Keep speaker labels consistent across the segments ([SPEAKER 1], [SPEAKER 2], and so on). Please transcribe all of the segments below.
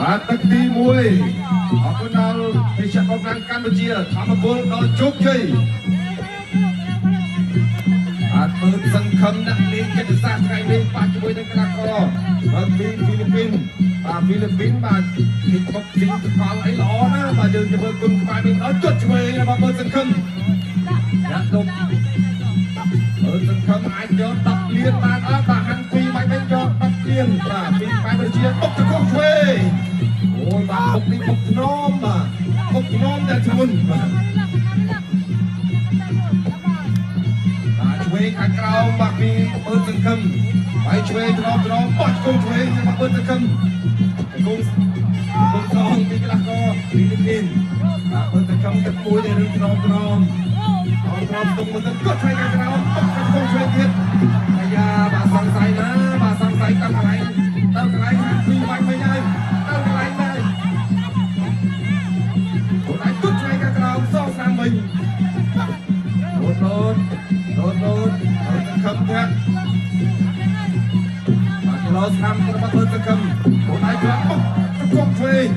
[SPEAKER 1] ទឹកទី1អរគុណដល់វិជ្ជាកងកម្ពុជាធម្មពលដល់ជោគជ័យមើលសង្ឃឹមដាក់លេងចិត្តសាស្ត្រថ្ងៃនេះបាក់ជាមួយនឹងកីឡាករពីហ្វីលីពីនហ្វីលីពីនបាទទីបុកទីកលអីល្អណាស់បាទយើងទៅមើលគុណក្បែរនេះដល់ជត់ឆ្វេងរបស់មើលសង្ឃឹមដាក់ដុំមើលសង្ឃឹមអាចយក10លានបានអត់បាទហាន់ពីបាច់វិញយក10លានបាទពីក្បែរប្រជាបុកទៅកោះឆ្វេងអូយបាទបុកនេះបុកធ្នមបាទបុកធ្នមតែធ្ងន់បាទឆ្វេងខាងក្រោមបាក់ពីមើលសង្ឃឹមហើយឆ្វេងត្រង់បោះគងឆ្វេងរបស់មើលសង្ឃឹមគងត្រង់ពីកីឡាករពីលីពីនបាទមើលសង្ឃឹមទឹកមួយនៅរឿងត្រង់ស្ទុំមើលទៅគាត់ឆ្វេងខាងក្រោមបោះគងឆ្វេងទៀតអាយ៉ាបាទសង្ស័យណាបាទសង្ស័យតាមកន្លែងពីបាច់វិញហើយតាមកន្លែងដែរគាត់អាចគាត់ឆ្វេងខាងក្រោមសងស្នាមវិញលោតសង្ឃឹមទៀតបាទលោតស្នាមរបស់មើលសង្ឃឹមគាត់អាចជួយបុកកងឆ្វេង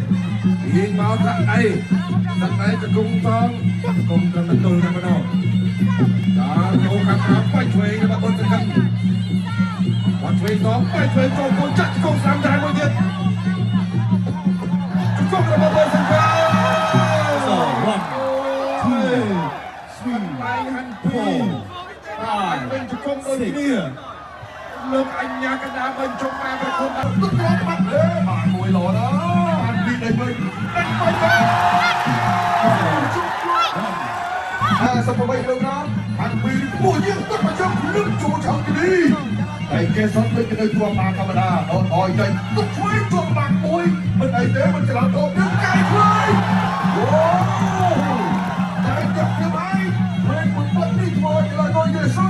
[SPEAKER 1] ยิงមកដាក់ដៃទៅគង់ផងគង់ត្រឹមទល់តែម្ដងដល់ចូលខាងក្រោមបាច់ឆ្វេងរបស់មើលសង្ឃឹមបាច់ឆ្វេងផងបាច់ឆ្វេងចូលគង់ចាក់គង់ស្នាមដែរមួយទៀតគង់របស់មើលសង្ឃឹមវិញជង្គង់ដូចគ្នាលោកអញ្ញាកណ្ដាលវិញជុំមកប្រគំដល់ទឹកត្រង់បាត់បាទមួយលោដល់បានពីដេញវិញសុំបីលោកណាបានពីមួយយើងទឹកមកជុំលឹកចូលឆောင်းទីតែគេសុំទៅគេជួបបានធម្មតាអត់ចេញទឹកឆ្វេងជួបបានមួយមិនអីទេមិនច្រឡំទៅយើងកាយឆ្វេងអូតែចាប់ទៅហើយមិនពុតនេះធ្វើឲ្យដល់យេស៊ូ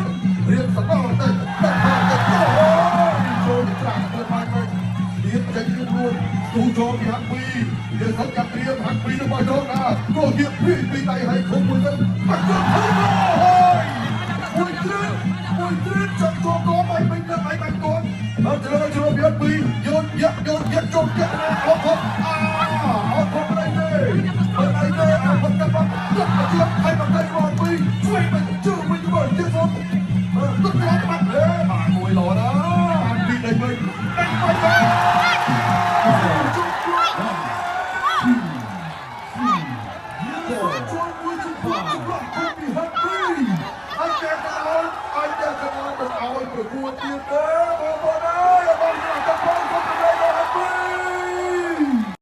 [SPEAKER 1] រៀបសតទៅចូលត្រាក់ទៅបានវិញរៀបចេញខ្លួនទូចូលពីហាក់ពីយើងសឹកកាត់រៀបហាក់ពីរបស់ចូលណាក៏ហៀបពីដៃឲ្យខុំមួយទៅបាត់ទៅហើយមួយគ្រឿនចាប់ចូល